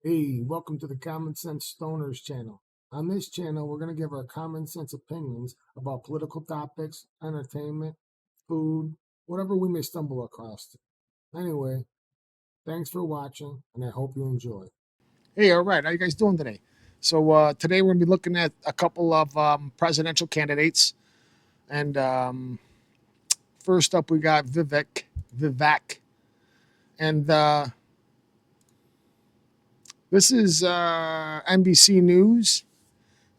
Hey, welcome to the Common Sense Stoners channel. On this channel, we're going to give our common sense opinions about political topics, entertainment, food, whatever we may stumble across. Anyway, thanks for watching, and I hope you enjoy. Hey, all right. How you guys doing today? So today we're going to be looking at a couple of presidential candidates. And first up, we got Vivek. And this is NBC News.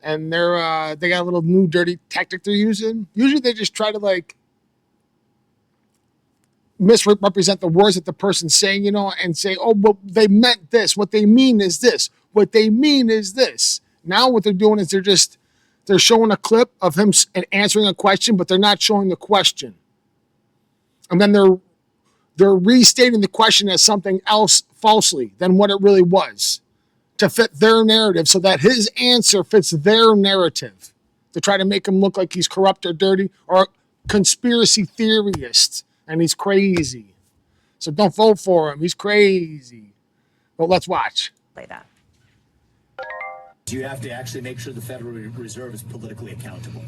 And they got a little new dirty tactic they're using. Usually they just try to misrepresent the words that the person's saying, and say, oh, well, they meant this. What they mean is this. What they mean is this. Now what they're doing is they're showing a clip of him answering a question, but they're not showing the question. And then they're restating the question as something else falsely than what it really was to fit their narrative so that his answer fits their narrative to try to make him look like he's corrupt or dirty or conspiracy theorist and he's crazy. So don't vote for him. He's crazy. But let's watch. Play that. You have to actually make sure the Federal Reserve is politically accountable.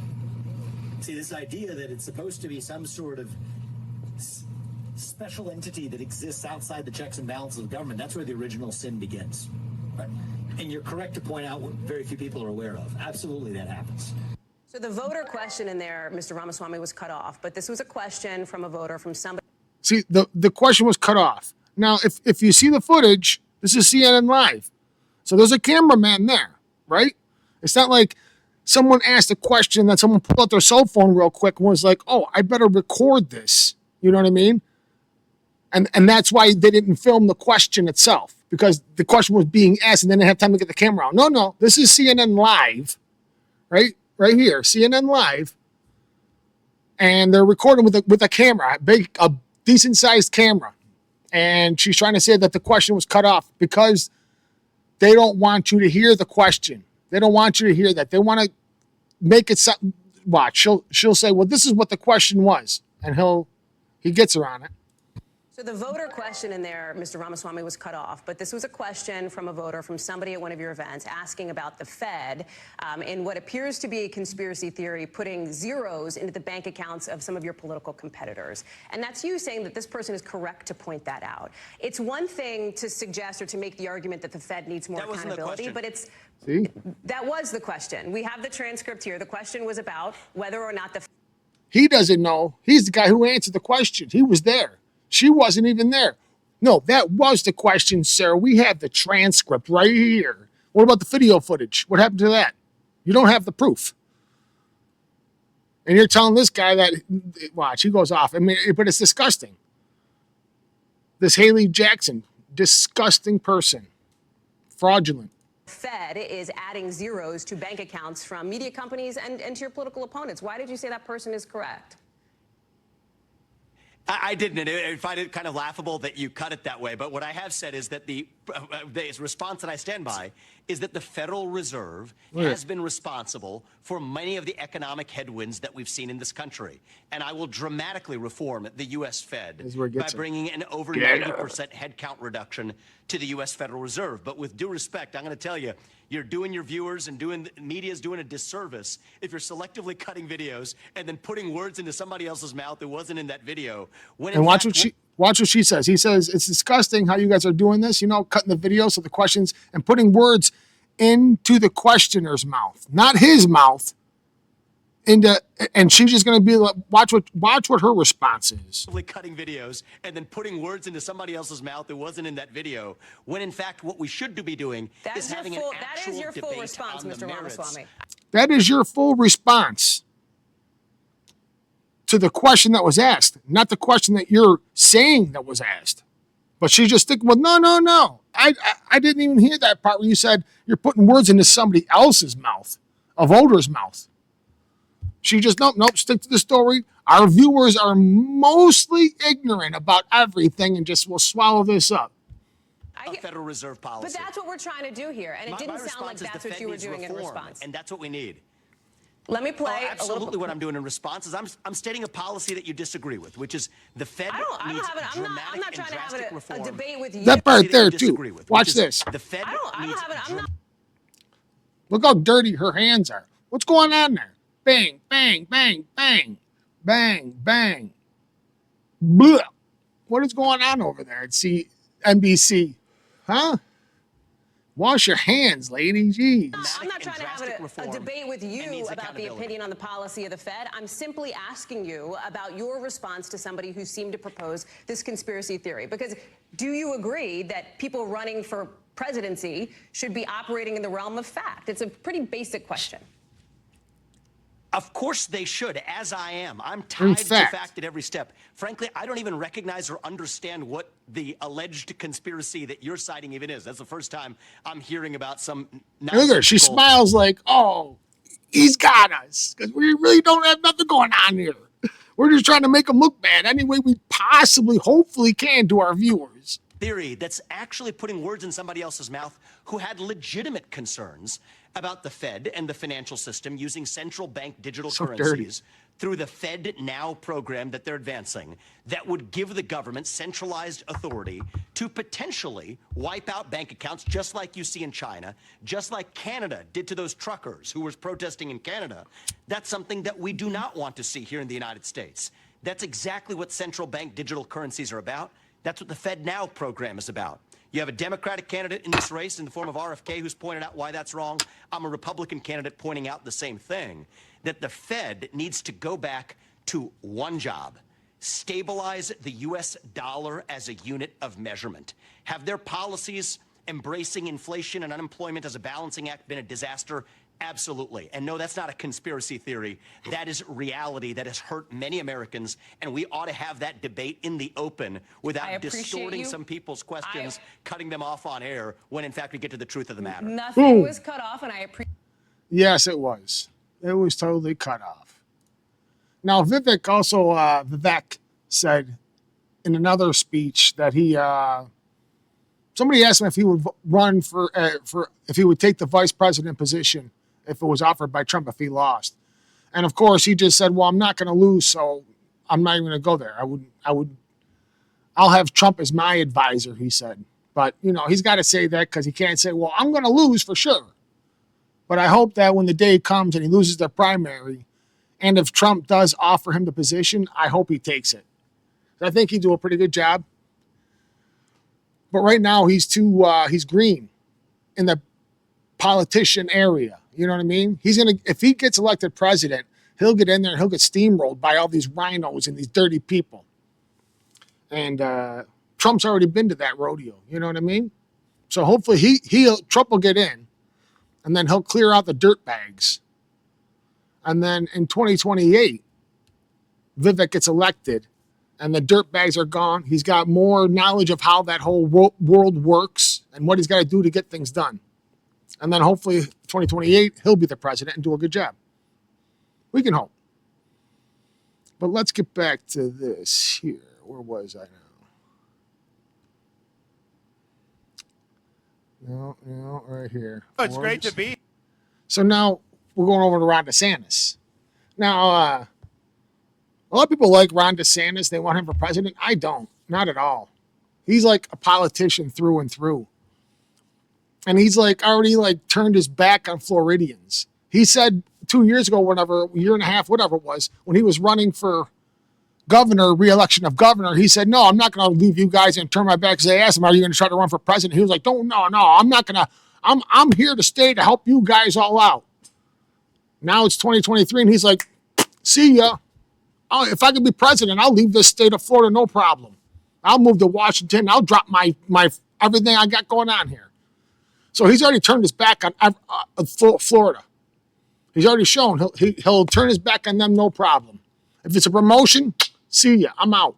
See, this idea that it's supposed to be some sort of special entity that exists outside the checks and balances of government, that's where the original sin begins. Right? And you're correct to point out what very few people are aware of. Absolutely, that happens. So the voter question in there, Mr. Ramaswamy, was cut off, but this was a question from a voter from somebody. See, the question was cut off. Now, if you see the footage, this is CNN Live. So there's a cameraman there, right? It's not like someone asked a question that someone pulled out their cell phone real quick and was like, oh, I better record this. You know what I mean? And that's why they didn't film the question itself, because the question was being asked and they didn't have time to get the camera out. No, this is CNN Live, right? Right here, CNN Live. And they're recording with a camera, a decent sized camera. And she's trying to say that the question was cut off because they don't want you to hear the question. They don't want you to hear that. They want to make it something. Watch. She'll say, well, this is what the question was. And he gets her on it. So the voter question in there, Mr. Ramaswamy, was cut off, but this was a question from a voter from somebody at one of your events asking about the Fed in what appears to be a conspiracy theory, putting zeros into the bank accounts of some of your political competitors. And that's you saying that this person is correct to point that out. It's one thing to suggest or to make the argument that the Fed needs more accountability, but that was the question. We have the transcript here. The question was about whether or not the... He doesn't know. He's the guy who answered the question. He was there. She wasn't even there. No, that was the question, sir. We have the transcript right here. What about the video footage? What happened to that? You don't have the proof. And you're telling this guy that, watch, he goes off. I mean, but it's disgusting. This Haley Jackson, disgusting person. Fraudulent. Fed is adding zeros to bank accounts from media companies and to your political opponents. Why did you say that person is correct? I didn't. I find it kind of laughable that you cut it that way. But what I have said is that the response that I stand by is that the Federal Reserve has been responsible for many of the economic headwinds that we've seen in this country. And I will dramatically reform the U.S. Fed by bringing an over 90% headcount reduction to the U.S. Federal Reserve. But with due respect, I'm going to tell you, you're doing your viewers and media's doing a disservice if you're selectively cutting videos and then putting words into somebody else's mouth that wasn't in that video. And watch what she says. He says, it's disgusting how you guys are doing this, cutting the video so the questions and putting words into the questioner's mouth, not his mouth. And she's just going to be like, watch what her response is. Cutting videos and then putting words into somebody else's mouth that wasn't in that video, when in fact what we should be doing is having an actual debate on the merits. That is your full response, Mr. Ramaswamy. That is your full response to the question that was asked, not the question that you're saying that was asked. But she's just thinking, well, no. I didn't even hear that part where you said you're putting words into somebody else's mouth, a voter's mouth. She just, nope, stick to the story. Our viewers are mostly ignorant about everything and just will swallow this up. A Federal Reserve policy. But that's what we're trying to do here, and it didn't sound like that's what you were doing in response. And that's what we need. Let me play. Oh, absolutely. What I'm doing in response is I'm stating a policy that you disagree with, which is the Fed needs dramatic I'm not trying to have reform. a debate with you. That part there, too. Disagree with, Watch this. The Fed Look how dirty her hands are. What's going on there? Bang, bang, bang, bang, bang, bang. Blah. What is going on over there at NBC? Huh? Wash your hands, lady. Jeez. I'm not trying to have a debate with you about the opinion on the policy of the Fed. I'm simply asking you about your response to somebody who seemed to propose this conspiracy theory. Because do you agree that people running for presidency should be operating in the realm of fact? It's a pretty basic question. Of course they should, as I am. I'm tied to fact at every step. Frankly, I don't even recognize or understand what the alleged conspiracy that you're citing even is. That's the first time I'm hearing about some... Look at her. She smiles like, oh, he's got us. Because we really don't have nothing going on here. We're just trying to make him look bad any way we possibly, hopefully can to our viewers. Theory that's actually putting words in somebody else's mouth who had legitimate concerns about the Fed and the financial system using central bank digital currencies through the Fed Now program that they're advancing that would give the government centralized authority to potentially wipe out bank accounts just like you see in China, just like Canada did to those truckers who were protesting in Canada. That's something that we do not want to see here in the United States. That's exactly what central bank digital currencies are about. That's what the Fed Now program is about. You have a Democratic candidate in this race in the form of RFK who's pointed out why that's wrong. I'm a Republican candidate pointing out the same thing, that the Fed needs to go back to one job: stabilize the U.S. dollar as a unit of measurement. Have their policies embracing inflation and unemployment as a balancing act been a disaster? Absolutely. And no, that's not a conspiracy theory. That is reality that has hurt many Americans, and we ought to have that debate in the open without distorting some people's questions, cutting them off on air, when in fact we get to the truth of the matter. Nothing was cut off, and I appreciate... Yes, it was. It was totally cut off. Now, Vivek also, Vivek said in another speech that he... somebody asked him if he would run for if he would take the vice president position if it was offered by Trump if he lost. And of course, he just said, well, I'm not going to lose, so I'm not even going to go there. I'll have Trump as my advisor, he said. But, you know, he's got to say that because he can't say, well, I'm going to lose for sure. But I hope that when the day comes and he loses the primary, and if Trump does offer him the position, I hope he takes it. I think he'd do a pretty good job. But right now he's green in the politician area. You know what I mean? If he gets elected president, he'll get in there and he'll get steamrolled by all these rhinos and these dirty people. And Trump's already been to that rodeo. You know what I mean? So hopefully Trump will get in, and then he'll clear out the dirt bags. And then in 2028, Vivek gets elected, and the dirt bags are gone. He's got more knowledge of how that whole world works and what he's got to do to get things done. And then hopefully 2028, he'll be the president and do a good job. We can hope. But let's get back to this here. Where was I now? No, right here. Oh, it's great to be. So now we're going over to Ron DeSantis. Now, a lot of people like Ron DeSantis. They want him for president. I don't. Not at all. He's like a politician through and through. And he's already turned his back on Floridians. He said 2 years ago, a year and a half, whatever it was, when he was running for governor, re-election of governor, he said, no, I'm not going to leave you guys and turn my back. Because they asked him, are you going to try to run for president? He was like, no, I'm not going to. I'm here to stay to help you guys all out. Now it's 2023, and he's like, see ya. If I could be president, I'll leave this state of Florida, no problem. I'll move to Washington. I'll drop my everything I got going on here. So he's already turned his back on Florida. He's already shown he'll turn his back on them, no problem. If it's a promotion, see ya. I'm out.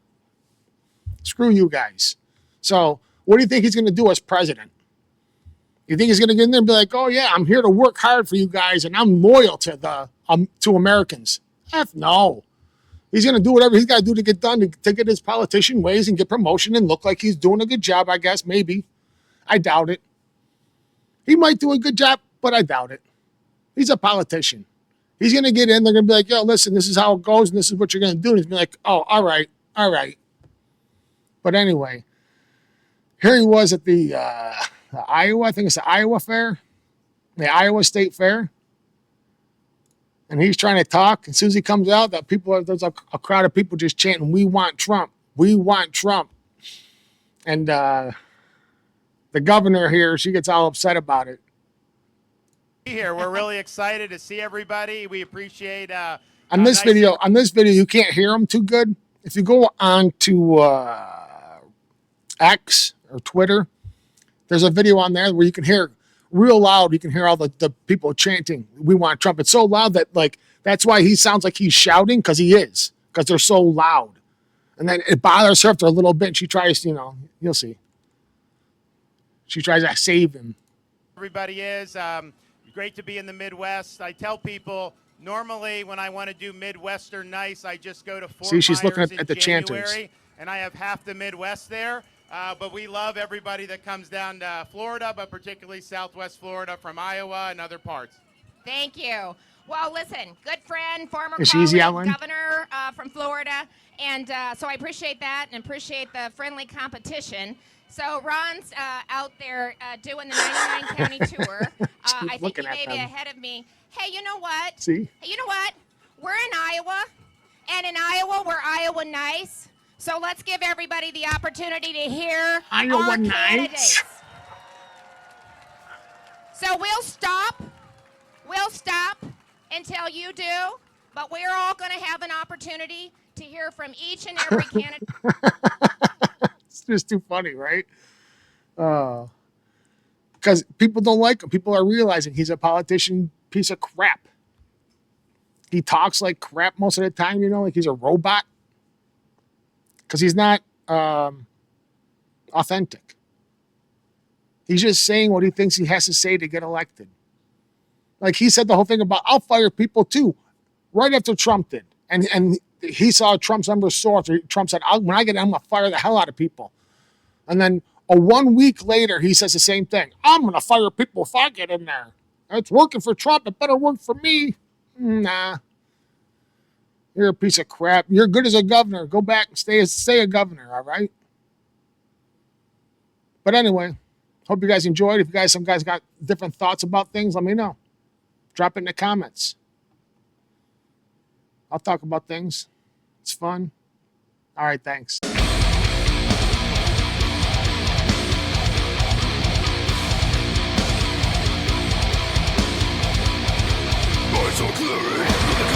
Screw you guys. So what do you think he's going to do as president? You think he's going to get in there and be like, oh, yeah, I'm here to work hard for you guys, and I'm loyal to Americans? F no. He's going to do whatever he's got to do to get done, to get his politician ways and get promotion and look like he's doing a good job, I guess, maybe. I doubt it. He might do a good job, but I doubt it. He's a politician. He's going to get in. They're going to be like, yo, listen, this is how it goes, and this is what you're going to do. And he's going to be like, oh, all right. But anyway, here he was at the Iowa, I think it's the Iowa Fair, the Iowa State Fair. And he's trying to talk. As soon as he comes out, there's a crowd of people just chanting, "We want Trump. We want Trump." And the governor here, she gets all upset about it. Here, we're really excited to see everybody. We appreciate on this video. On this video, you can't hear him too good. If you go on to X or Twitter, there's a video on there where you can hear real loud. You can hear all the people chanting, "We want Trump." It's so loud that that's why he sounds like he's shouting, because they're so loud. And then it bothers her after a little bit. And she tries, you'll see. She tries to save him. Everybody is great to be in the Midwest. I tell people normally when I want to do Midwestern nice, I just go to Fort she's Myers looking at the January, chanters, and I have half the Midwest there. But we love everybody that comes down to Florida, but particularly Southwest Florida from Iowa and other parts. Thank you. Well, listen, good friend, former Is she easy, colleague, Alan? governor from Florida, and so I appreciate that and appreciate the friendly competition. So Ron's out there doing the 99 county tour. I think he may be ahead of me. Hey, you know what? See? Hey, you know what? We're in Iowa, and in Iowa, we're Iowa nice. So let's give everybody the opportunity to hear Iowa our nice. candidates. So we'll stop until you do, but we're all going to have an opportunity to hear from each and every candidate. It's just too funny, right? Because people don't like him. People are realizing he's a politician piece of crap. He talks like crap most of the time, like he's a robot. Because he's not authentic. He's just saying what he thinks he has to say to get elected. Like he said the whole thing about, I'll fire people too, right after Trump did. And he saw Trump's numbers soar. Trump said, when I get in, I'm going to fire the hell out of people. And then 1 week later, he says the same thing. I'm going to fire people if I get in there. It's working for Trump. It better work for me. Nah. You're a piece of crap. You're good as a governor. Go back and stay a governor, all right? But anyway, hope you guys enjoyed. If some guys got different thoughts about things, let me know. Drop it in the comments. I'll talk about things. It's fun. All right, thanks. Boys are clearing.